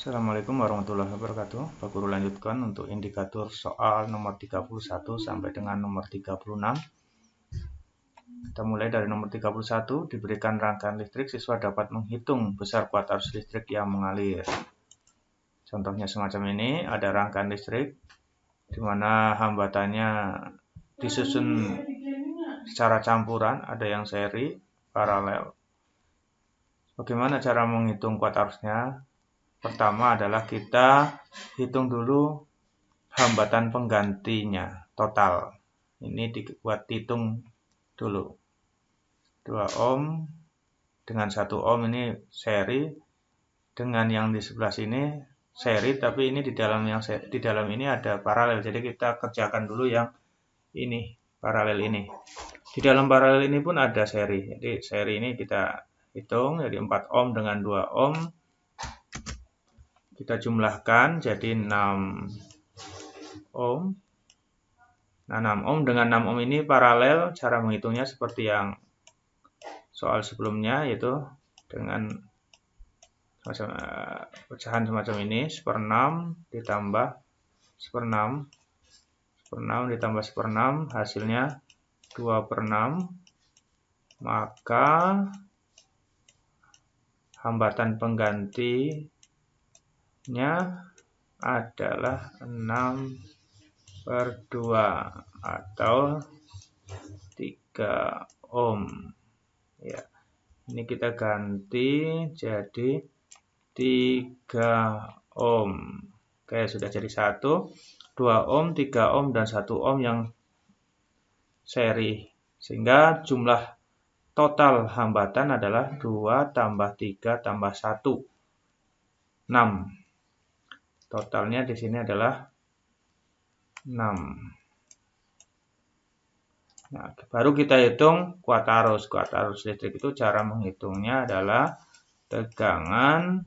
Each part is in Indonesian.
Assalamualaikum warahmatullahi wabarakatuh. Pak Guru lanjutkan untuk indikator soal nomor 31 sampai dengan nomor 36. Kita mulai dari nomor 31. Diberikan rangkaian listrik, siswa dapat menghitung besar kuat arus listrik yang mengalir. Contohnya semacam ini, ada rangkaian listrik di mana hambatannya disusun secara campuran, ada yang seri, paralel. Bagaimana cara menghitung kuat arusnya? Pertama adalah kita hitung dulu hambatan penggantinya total. Ini dibuat hitung dulu. 2 ohm dengan 1 ohm ini seri, dengan yang di sebelah sini seri, tapi ini di dalam ini ada paralel. Jadi kita kerjakan dulu yang ini, paralel ini. Di dalam paralel ini pun ada seri. Jadi seri ini kita hitung, jadi 4 ohm dengan 2 ohm. Kita jumlahkan jadi 6 ohm. Nah, 6 ohm dengan 6 ohm ini paralel. Cara menghitungnya seperti yang soal sebelumnya, yaitu dengan pecahan semacam ini, 1/6 ditambah 1/6, 1/6 ditambah 1/6, hasilnya 2/6. Maka hambatan penggantinya adalah 6/2 atau 3 ohm. Ya, ini kita ganti jadi 3 ohm. Oke, sudah jadi 1, 2 ohm, 3 ohm, dan 1 ohm yang seri. Sehingga jumlah total hambatan adalah 2 tambah 3 tambah 1. 6. Totalnya di sini adalah 6. Nah, baru kita hitung kuat arus. Kuat arus listrik itu cara menghitungnya adalah tegangan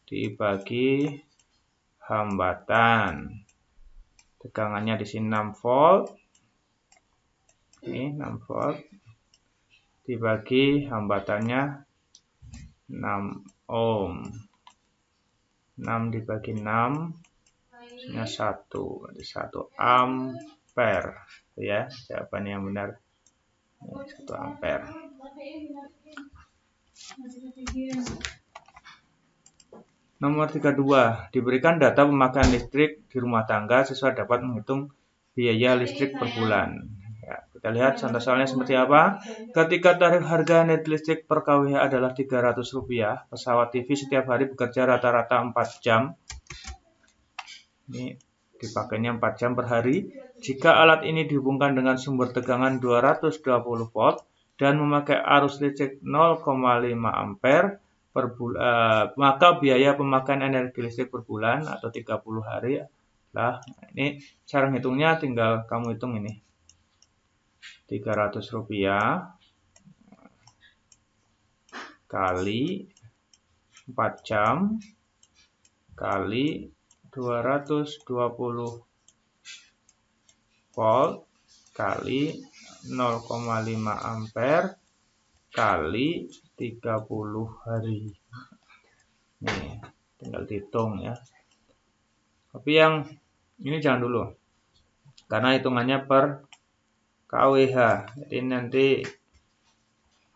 dibagi hambatan. Tegangannya di sini 6 volt. Ini 6 volt dibagi hambatannya 6 ohm. 6 dibagi 6 hasilnya 1. Berarti 1 ampere. Ya, jawaban yang benar 1 ampere. Nomor 32. Diberikan data pemakaian listrik di rumah tangga, siswa dapat menghitung biaya listrik per bulan. Ya, kita lihat contoh soalnya seperti apa. Ketika tarif harga net listrik per kWh adalah Rp300, pesawat TV setiap hari bekerja rata-rata 4 jam. Ini dipakainya 4 jam per hari. Jika alat ini dihubungkan dengan sumber tegangan 220 volt dan memakai arus listrik 0,5 ampere per bulan, maka biaya pemakaian energi listrik per bulan atau 30 hari lah. Ini cara ngitungnya tinggal kamu hitung ini. Rp300 kali 4 jam kali 220 volt kali 0,5 ampere kali 30 hari. Nih, tinggal dihitung ya. Tapi yang ini jangan dulu, karena hitungannya per kWh. Jadi nanti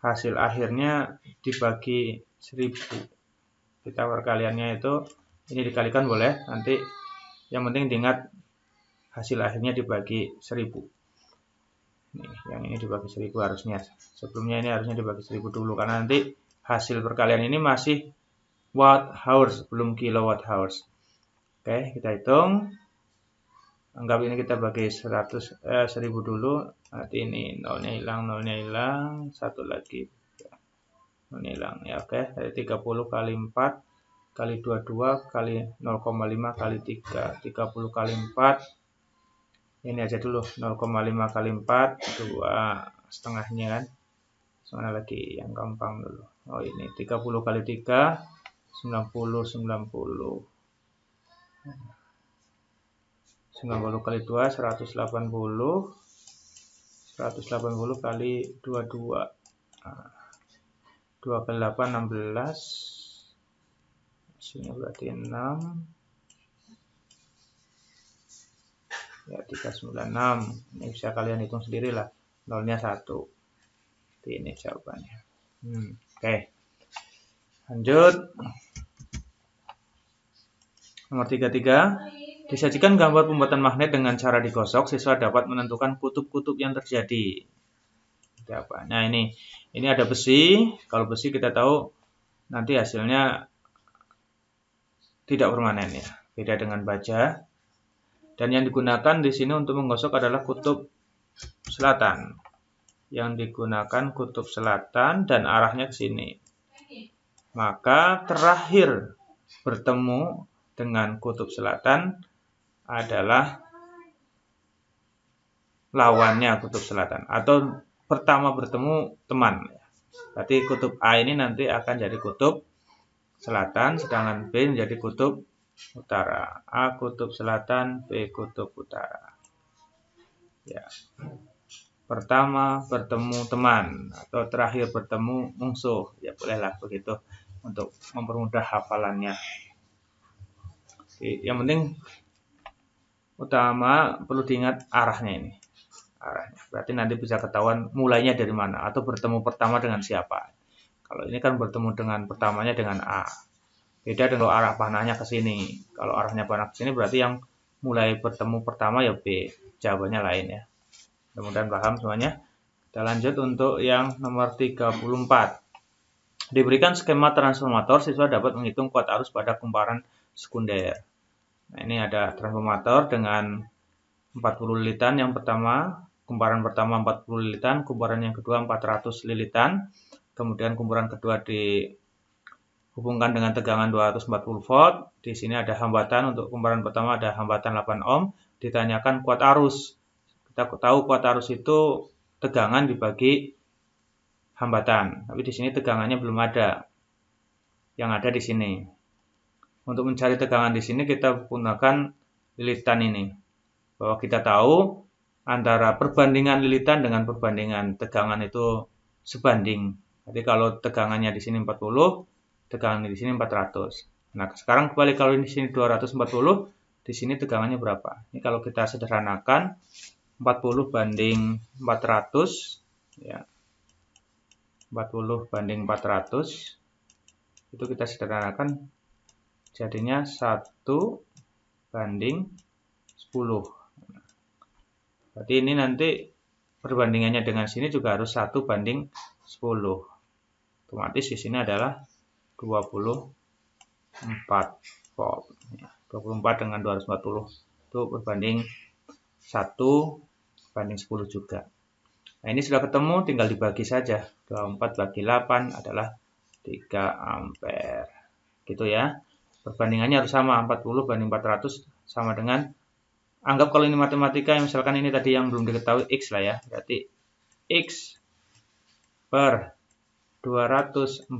hasil akhirnya dibagi 1000. Kita perkaliannya itu ini dikalikan boleh, nanti yang penting diingat hasil akhirnya dibagi 1000. Nih, yang ini dibagi 1000 harusnya. Sebelumnya ini harusnya dibagi 1000 dulu, karena nanti hasil perkalian ini masih watt hours, belum kilowatt hours. Oke, kita hitung. Anggap ini kita bagi 1000 dulu. Nanti ini nolnya hilang, satu lagi nolnya hilang. Ya, oke. Jadi 30 kali 4 kali 22 kali 0,5 kali 3. 30 kali 4. Ini aja dulu, 0,5 kali 4, 2 setengahnya kan. Mana lagi yang gampang dulu. Oh, ini 30 kali 3, 90, 90. 90 kali 2, 180. 180 kali 22. 2 kali 8, 16. Sini berarti 6. Ya, 396. Ini bisa kalian hitung sendiri lah. Nolnya 1. Ini jawabannya. Oke. Lanjut. Nomor 33. Disajikan gambar pembuatan magnet dengan cara digosok, siswa dapat menentukan kutub-kutub yang terjadi. Nah, ini ada besi. Kalau besi kita tahu nanti hasilnya tidak permanen ya. Beda dengan baja. Dan yang digunakan di sini untuk menggosok adalah kutub selatan. Yang digunakan kutub selatan dan arahnya ke sini. Maka terakhir bertemu dengan kutub selatan adalah lawannya kutub selatan. Atau pertama bertemu teman. Berarti kutub A ini nanti akan jadi kutub selatan, sedangkan B menjadi kutub utara. A kutub selatan, B kutub utara. Ya. Pertama bertemu teman atau terakhir bertemu musuh. Ya bolehlah begitu untuk mempermudah hafalannya. Yang penting utama perlu diingat arahnya ini. Arahnya. Berarti nanti bisa ketahuan mulainya dari mana atau bertemu pertama dengan siapa. Kalau ini kan bertemu dengan pertamanya dengan A. Beda dengan arah panahnya ke sini. Kalau arahnya panah ke sini berarti yang mulai bertemu pertama ya B. Jawabannya lain ya. Mudah-mudahan paham semuanya. Kita lanjut untuk yang nomor 34. Diberikan skema transformator, siswa dapat menghitung kuat arus pada kumparan sekunder. Nah, ini ada transformator dengan 40 lilitan yang pertama. Kumparan pertama 40 lilitan, kumparan yang kedua 400 lilitan. Kemudian kumparan kedua dihubungkan dengan tegangan 240 volt. Di sini ada hambatan, untuk kumparan pertama ada hambatan 8 ohm. Ditanyakan kuat arus. Kita tahu kuat arus itu tegangan dibagi hambatan. Tapi di sini tegangannya belum ada. Yang ada di sini. Untuk mencari tegangan di sini kita gunakan lilitan ini. Bahwa kita tahu antara perbandingan lilitan dengan perbandingan tegangan itu sebanding. Jadi kalau tegangannya di sini 40, tegangan di sini 400. Nah, sekarang kembali kalau di sini 240, di sini tegangannya berapa? Ini kalau kita sederhanakan 40 banding 400 ya. 40 banding 400 itu kita sederhanakan jadinya 1 banding 10. Berarti ini nanti perbandingannya dengan sini juga harus 1 banding 10. Otomatis di sini adalah 24 volt. 24 dengan 240 itu berbanding 1 banding 10 juga. Nah, ini sudah ketemu, tinggal dibagi saja. 24 bagi 8 adalah 3 ampere. Gitu ya. Perbandingannya harus sama, 40 banding 400 sama dengan, anggap kalau ini matematika, misalkan ini tadi yang belum diketahui X lah ya. Berarti X per 240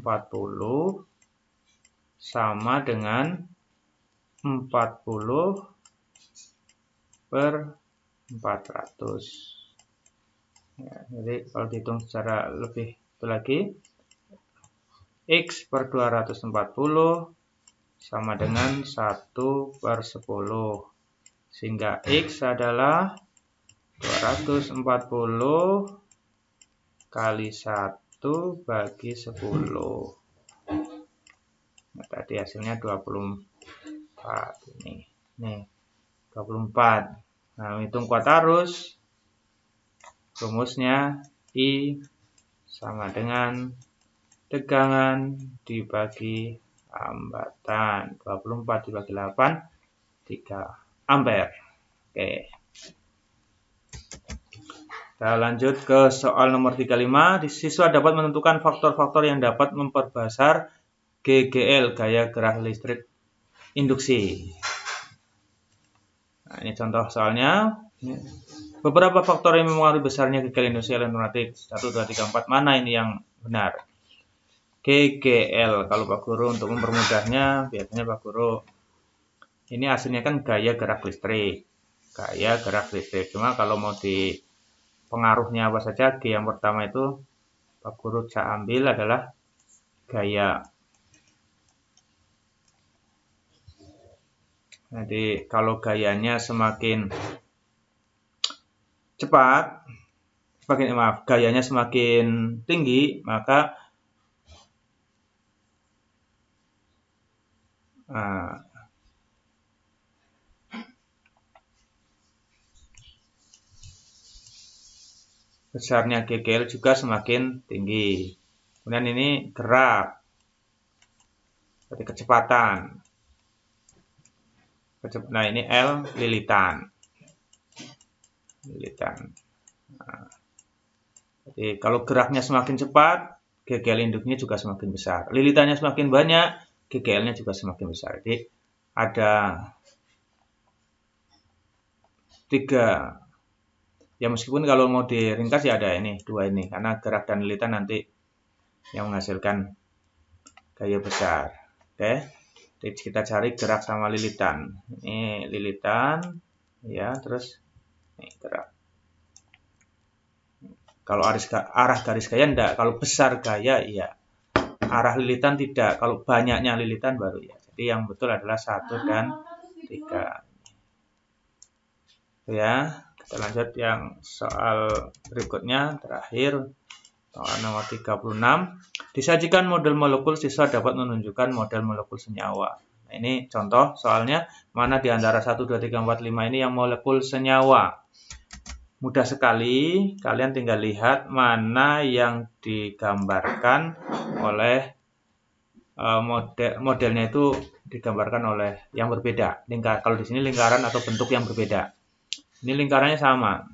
sama dengan 40 per 400. Ya, jadi kalau dihitung secara lebih itu lagi, X per 240 sama dengan 1 per 10. Sehingga X adalah 240 kali 1 bagi 10. Nah, tadi hasilnya 24. Nih 24. Nah, hitung kuat arus. Rumusnya I sama dengan tegangan dibagi hambatan. 24 dibagi 8, 3 ampere. Oke. Kita lanjut ke soal nomor 35. Siswa dapat menentukan faktor-faktor yang dapat memperbesar GGL, gaya gerak listrik induksi. Nah, ini contoh soalnya. Beberapa faktor yang mempengaruhi besarnya GGL induksi elektronik 1, 2, 3, 4. Mana ini yang benar? GGL, kalau Pak Guru untuk mempermudahnya, biasanya Pak Guru, ini hasilnya kan gaya gerak listrik. Gaya gerak listrik. Cuma kalau mau di pengaruhnya apa saja, G yang pertama itu Pak Guru ambil adalah gaya Jadi kalau gayanya semakin cepat, gayanya semakin tinggi, maka besarnya GGL juga semakin tinggi. Kemudian ini gerak, berarti kecepatan. Nah ini L lilitan. Nah, jadi kalau geraknya semakin cepat, GGL induknya juga semakin besar. Lilitannya semakin banyak, GGL-nya juga semakin besar. Jadi ada 3. Ya meskipun kalau mau diringkas ya ada ini 2 ini, karena gerak dan lilitan nanti yang menghasilkan gaya besar. Oke. Jadi kita cari gerak sama lilitan. Ini lilitan, ya, terus ini gerak. Kalau arah garis gaya enggak, kalau besar gaya iya. Arah lilitan tidak, kalau banyaknya lilitan baru ya. Jadi yang betul adalah 1 dan 3. Ya, kita lanjut yang soal berikutnya, terakhir. Soal nomor 36. Disajikan model molekul, siswa dapat menunjukkan model molekul senyawa. Nah, ini contoh soalnya, mana di antara 1, 2, 3, 4, 5 ini yang molekul senyawa. Mudah sekali, kalian tinggal lihat mana yang digambarkan oleh modelnya itu digambarkan oleh yang berbeda. Kalau di sini lingkaran atau bentuk yang berbeda. Ini lingkarannya sama,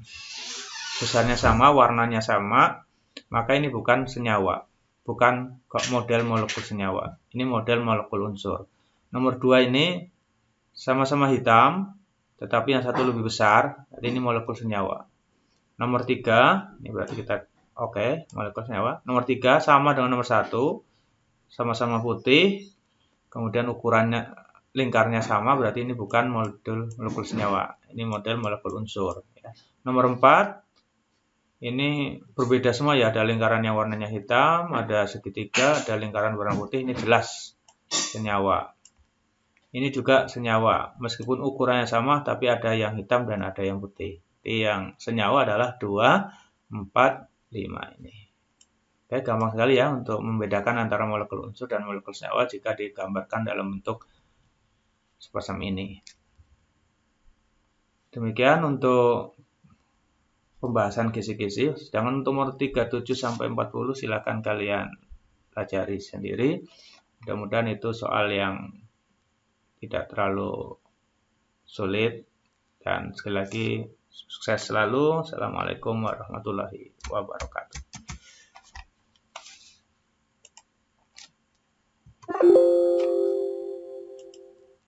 besarnya sama, warnanya sama, maka ini bukan senyawa, bukan model molekul senyawa. Ini model molekul unsur. Nomor 2 ini sama-sama hitam, tetapi yang satu lebih besar, jadi ini molekul senyawa. Nomor 3, ini berarti kita oke, molekul senyawa. Nomor 3 sama dengan nomor 1, sama-sama putih, kemudian ukurannya, lingkarnya sama, berarti ini bukan model molekul senyawa. Ini model molekul unsur. Ya. Nomor 4, ini berbeda semua ya, ada lingkaran yang warnanya hitam, ada segitiga, ada lingkaran warna putih, ini jelas senyawa. Ini juga senyawa, meskipun ukurannya sama, tapi ada yang hitam dan ada yang putih. Jadi yang senyawa adalah 2, 4, 5 ini. Oke, gampang sekali ya untuk membedakan antara molekul unsur dan molekul senyawa jika digambarkan dalam bentuk semacam ini. Demikian untuk pembahasan kisi-kisi. Sedangkan untuk nomor 37 sampai 40 silakan kalian pelajari sendiri. Mudah-mudahan itu soal yang tidak terlalu sulit. Dan sekali lagi sukses selalu. Assalamualaikum warahmatullahi wabarakatuh.